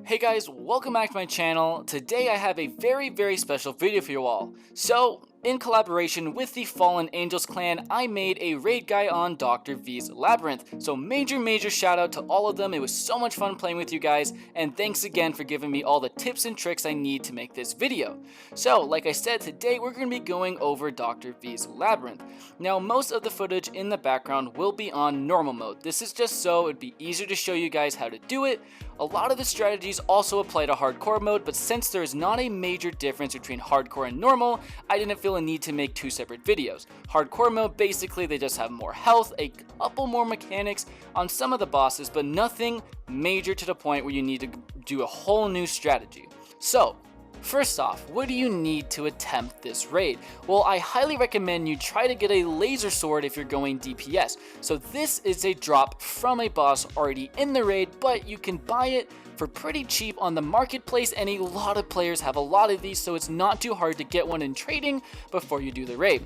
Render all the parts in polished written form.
Hey guys, welcome back to my channel. Today I have a very special video for you all. So, in collaboration with the Fallen Angels clan, I made a raid guide on Dr. V's Labyrinth. So major shout out to all of them. It was so much fun playing with you guys, and thanks again for giving me all the tips and tricks I need to make this video. So, like I said, today we're going to be going over Dr. V's Labyrinth. Now, most of the footage in the background will be on normal mode. This is just so it'd be easier to show you guys how to do it. A lot of the strategies also apply to hardcore mode, but since there is not a major difference between hardcore and normal, I didn't feel a need to make two separate videos. Hardcore mode, basically they just have more health, a couple more mechanics on some of the bosses, but nothing major to the point where you need to do a whole new strategy. So, first off, what do you need to attempt this raid? Well, I highly recommend you try to get a laser sword if you're going DPS. So this is a drop from a boss already in the raid, but you can buy it for pretty cheap on the marketplace, and a lot of players have a lot of these, so it's not too hard to get one in trading before you do the raid.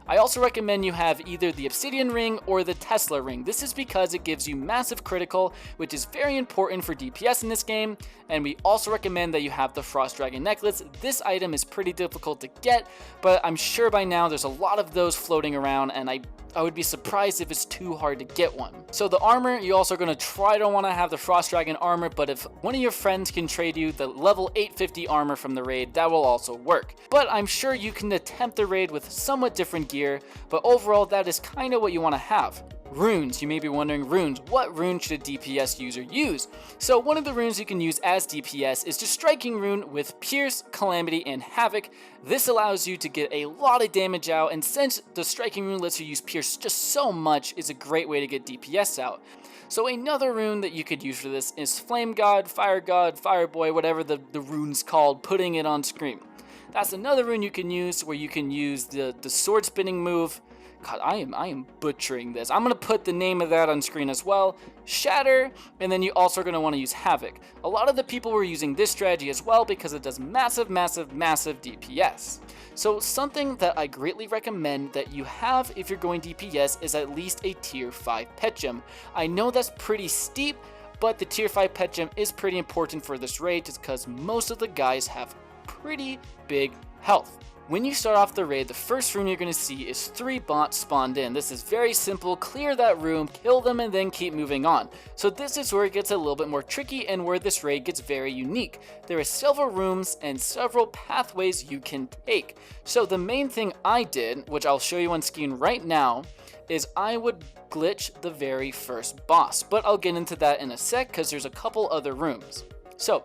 I also recommend you have either the Obsidian Ring or the Tesla Ring. This is because it gives you massive critical, which is very important for DPS in this game, and we also recommend that you have the Frost Dragon Necklace. This item is pretty difficult to get, but I'm sure by now there's a lot of those floating around, and I would be surprised if it's too hard to get one. So the armor, you also are going to try to want to have the Frost Dragon armor, but if one of your friends can trade you the level 850 armor from the raid, that will also work. But I'm sure you can attempt the raid with somewhat different gear, but overall that is kind of what you want to have. Runes, you may be wondering, runes, what rune should a DPS user use? So one of the runes you can use as DPS is the Striking Rune with Pierce, Calamity, and Havoc. This allows you to get a lot of damage out, and since the Striking Rune lets you use Pierce just so much, is a great way to get DPS out. So another rune that you could use for this is Flame God, Fire Boy, whatever the rune's called, putting it on screen. That's another rune you can use where you can use the sword spinning move. God, I am butchering this. I'm going to put the name of that on screen as well. Shatter, and then you also are going to want to use Havoc. A lot of the people were using this strategy as well because it does massive DPS. So something that I greatly recommend that you have if you're going DPS is at least a tier 5 pet gem. I know that's pretty steep, but the tier 5 pet gem is pretty important for this raid just because most of the guys have pretty big health. When you start off the raid, the first room you're going to see is 3 bots spawned in. This is very simple. Clear that room, kill them, and then keep moving on. So this is where it gets a little bit more tricky and where this raid gets very unique. There are several rooms and several pathways you can take. So the main thing I did, which I'll show you on screen right now, is I would glitch the very first boss. But I'll get into that in a sec because there's a couple other rooms. So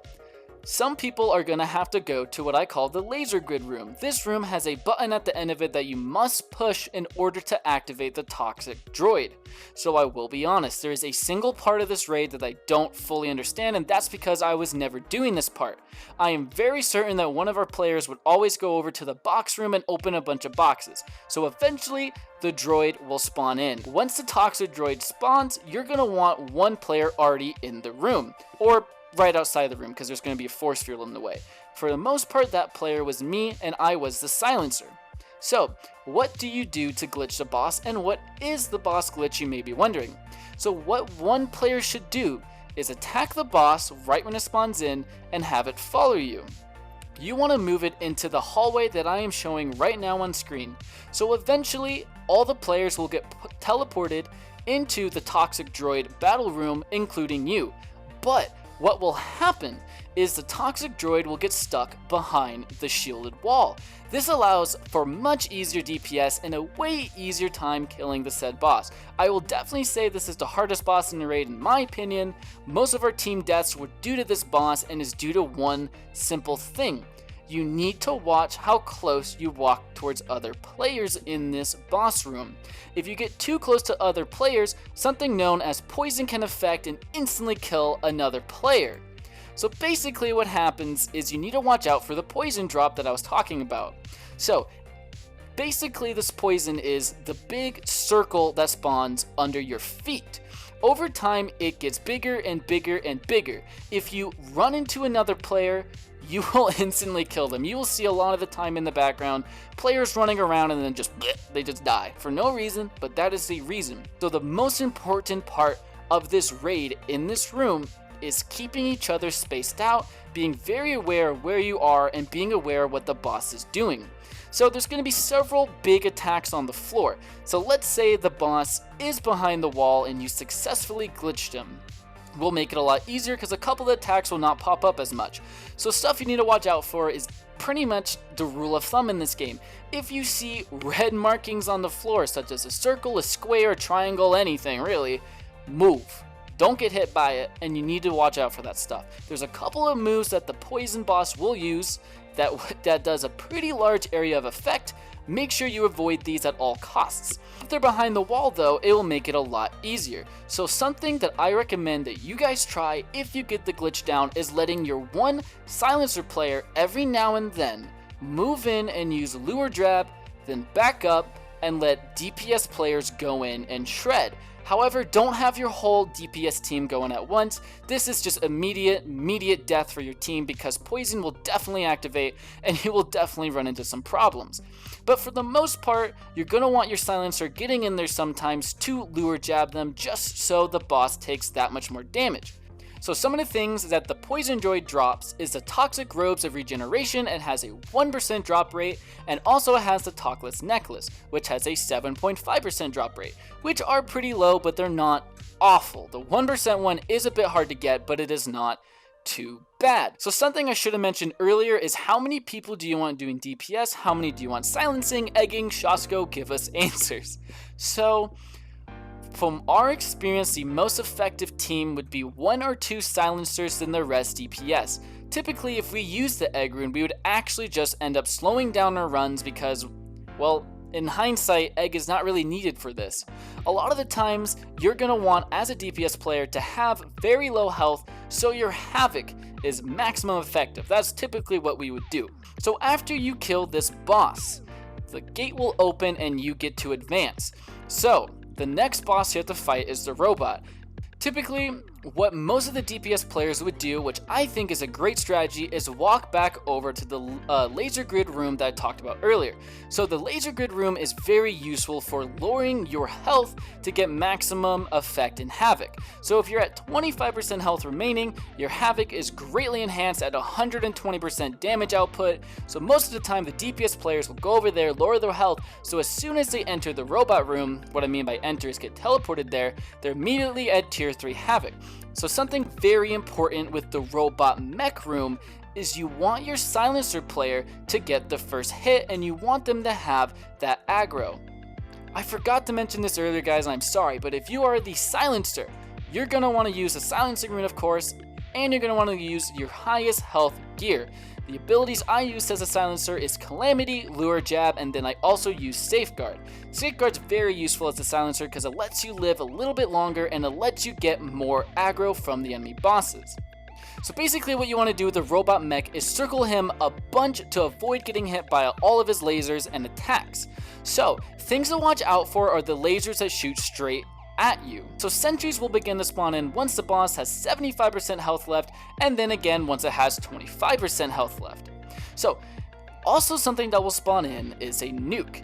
some people are going to have to go to what I call the laser grid room. This room has a button at the end of it that you must push in order to activate the toxic droid. So I will be honest, there is a single part of this raid that I don't fully understand, and that's because I was never doing this part. I am very certain that one of our players would always go over to the box room and open a bunch of boxes. So eventually the droid will spawn in. Once the toxic droid spawns, you're going to want one player already in the room, or right outside the room because there's going to be a force field in the way. For the most part, that player was me, and I was the silencer. So what do you do to glitch the boss, and what is the boss glitch, you may be wondering? So what one player should do is attack the boss right when it spawns in and have it follow you. You want to move it into the hallway that I am showing right now on screen. So eventually all the players will get teleported into the toxic droid battle room, including you. But what will happen is the toxic droid will get stuck behind the shielded wall. This allows for much easier DPS and a way easier time killing the said boss. I will definitely say this is the hardest boss in the raid in my opinion. Most of our team deaths were due to this boss and is due to one simple thing. You need to watch how close you walk towards other players in this boss room. If you get too close to other players, something known as poison can affect and instantly kill another player. So basically what happens is you need to watch out for the poison drop that I was talking about. So basically this poison is the big circle that spawns under your feet. Over time it gets bigger and bigger and bigger. If you run into another player, you will instantly kill them. You will see a lot of the time in the background players running around and then they just die for no reason, but that is the reason. So the most important part of this raid in this room is keeping each other spaced out, being very aware of where you are, and being aware of what the boss is doing. So there's going to be several big attacks on the floor. So let's say the boss is behind the wall and you successfully glitched him. Will make it a lot easier because a couple of attacks will not pop up as much. So stuff you need to watch out for is pretty much the rule of thumb in this game. If you see red markings on the floor, such as a circle, a square, a triangle, anything really, move. Don't get hit by it, and you need to watch out for that stuff. There's a couple of moves that the poison boss will use that does a pretty large area of effect. Make sure you avoid these at all costs. If they're behind the wall though, it will make it a lot easier. So something that I recommend that you guys try if you get the glitch down is letting your one silencer player every now and then move in and use lure jab, then back up and let DPS players go in and shred. However, don't have your whole DPS team going at once. This is just immediate death for your team because poison will definitely activate and you will definitely run into some problems. But for the most part, you're going to want your silencer getting in there sometimes to lure jab them just so the boss takes that much more damage. So some of the things that the poison droid drops is the toxic robes of regeneration and has a 1% drop rate, and also has the talkless necklace, which has a 7.5% drop rate, which are pretty low, but they're not awful. The 1% one is a bit hard to get, but it is not too bad. So something I should have mentioned earlier is how many people do you want doing DPS? How many do you want silencing, egging? Shosko, give us answers. So from our experience, the most effective team would be 1 or 2 silencers and the rest DPS. Typically, if we use the egg rune, we would actually just end up slowing down our runs because, well, in hindsight, egg is not really needed for this. A lot of the times, you're going to want, as a DPS player, to have very low health so your Havoc is maximum effective. That's typically what we would do. So after you kill this boss, the gate will open and you get to advance. So the next boss you have to fight is the robot. Typically, what most of the DPS players would do, which I think is a great strategy, is walk back over to the laser grid room that I talked about earlier. So the laser grid room is very useful for lowering your health to get maximum effect in Havoc. So if you're at 25% health remaining, your Havoc is greatly enhanced at 120% damage output. So most of the time the DPS players will go over there, lower their health, so as soon as they enter the robot room, what I mean by enter is get teleported there, they're immediately at tier 3 Havoc. So something very important with the robot mech room is you want your silencer player to get the first hit and you want them to have that aggro. I forgot to mention this earlier, guys, and I'm sorry, but if you are the silencer, you're going to want to use a silencing rune, of course, and you're going to want to use your highest health gear. The abilities I use as a silencer is Calamity, Lure Jab, and then I also use Safeguard. Safeguard's very useful as a silencer because it lets you live a little bit longer and it lets you get more aggro from the enemy bosses. So basically what you want to do with the robot mech is circle him a bunch to avoid getting hit by all of his lasers and attacks. So things to watch out for are the lasers that shoot straight at you. So sentries will begin to spawn in once the boss has 75% health left, and then again once it has 25% health left. So also something that will spawn in is a nuke.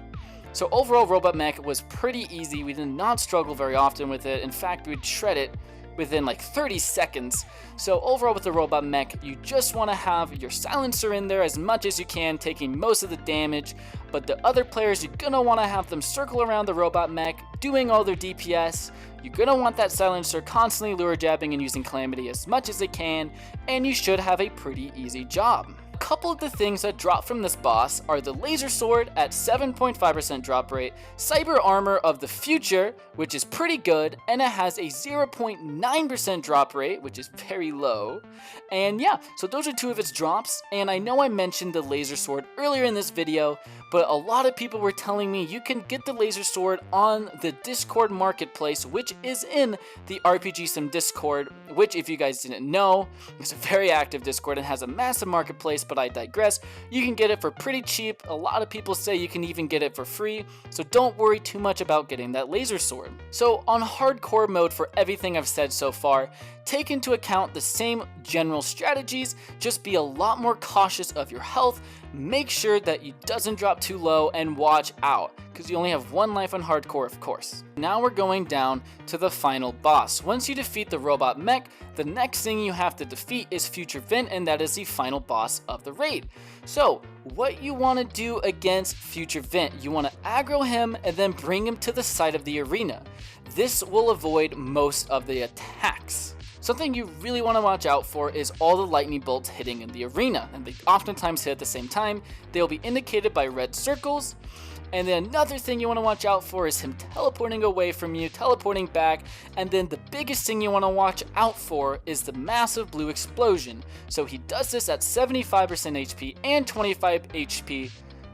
So overall Robot Mech was pretty easy. We did not struggle very often with it. In fact, we'd shred it within like 30 seconds. So overall with the Robot Mech, you just want to have your silencer in there as much as you can, taking most of the damage, but the other players, you're going to want to have them circle around the Robot Mech, doing all their DPS. You're going to want that silencer constantly lure jabbing and using Calamity as much as they can, and you should have a pretty easy job. A couple of the things that drop from this boss are the Laser Sword at 7.5% drop rate, Cyber Armor of the Future, which is pretty good, and it has a 0.9% drop rate, which is very low. And yeah, so those are two of its drops, and I know I mentioned the Laser Sword earlier in this video, but a lot of people were telling me you can get the Laser Sword on the Discord marketplace, which is in the RPG Sim Discord, which, if you guys didn't know, is a very active Discord and has a massive marketplace, but I digress. You can get it for pretty cheap. A lot of people say you can even get it for free, so don't worry too much about getting that Laser Sword. So on hardcore mode, for everything I've said so far, take into account the same general strategies, just be a lot more cautious of your health, make sure that you doesn't drop too low and watch out, because you only have one life on hardcore, of course. Now we're going down to the final boss. Once you defeat the robot mech, the next thing you have to defeat is Future Vint, and that is the final boss of the raid. So what you want to do against Future Vint, you want to aggro him and then bring him to the side of the arena. This will avoid most of the attacks. Something you really want to watch out for is all the lightning bolts hitting in the arena, and they oftentimes hit at the same time. They'll be indicated by red circles. And then another thing you want to watch out for is him teleporting away from you, teleporting back, and then the biggest thing you want to watch out for is the massive blue explosion. So he does this at 75% HP and 25 HP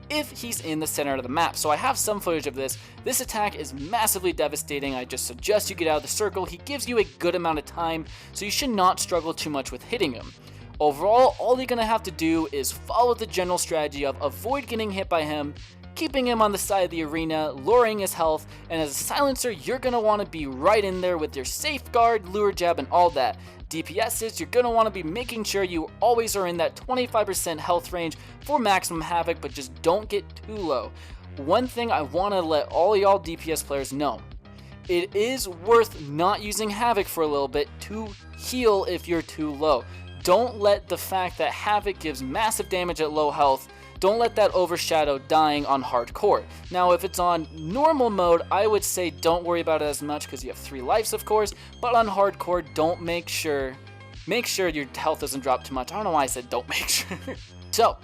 if he's in the center of the map. So I have some footage of this. This attack is massively devastating. I just suggest you get out of the circle. He gives you a good amount of time, so you should not struggle too much with hitting him. Overall, all you're going to have to do is follow the general strategy of avoid getting hit by him, keeping him on the side of the arena, lowering his health, and as a silencer, you're going to want to be right in there with your safeguard, lure jab, and all that. DPSs, you're going to want to be making sure you always are in that 25% health range for maximum havoc, but just don't get too low. One thing I want to let all y'all DPS players know, it is worth not using havoc for a little bit to heal if you're too low. Don't let the fact that havoc gives massive damage at low health, don't let that overshadow dying on hardcore. Now if it's on normal mode, I would say don't worry about it as much because you have 3 lives of course, but on hardcore, make sure your health doesn't drop too much. I don't know why I said don't make sure. So,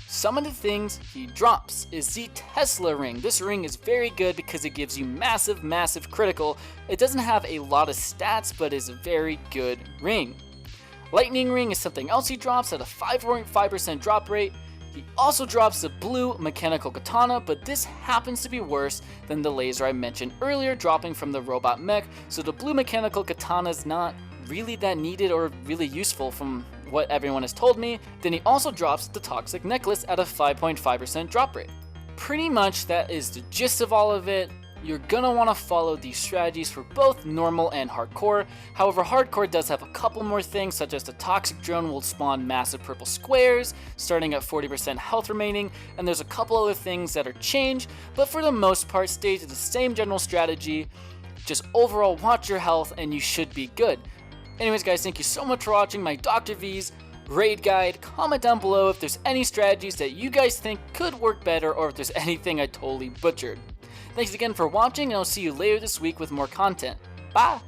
some of the things he drops is the Tesla ring. This ring is very good because it gives you massive critical. It doesn't have a lot of stats, but is a very good ring. Lightning ring is something else he drops at a 5.5% drop rate. He also drops the blue mechanical katana, but this happens to be worse than the laser I mentioned earlier dropping from the robot mech, so the blue mechanical katana is not really that needed or really useful from what everyone has told me. Then he also drops the toxic necklace at a 5.5% drop rate. Pretty much that is the gist of all of it. You're gonna want to follow these strategies for both normal and hardcore. However, hardcore does have a couple more things, such as the toxic drone will spawn massive purple squares starting at 40% health remaining, and there's a couple other things that are changed, but for the most part stays the same general strategy. Just overall watch your health and you should be good. Anyways guys, thank you so much for watching my Dr. V's raid guide. Comment down below if there's any strategies that you guys think could work better or if there's anything I totally butchered. Thanks again for watching, and I'll see you later this week with more content. Bye!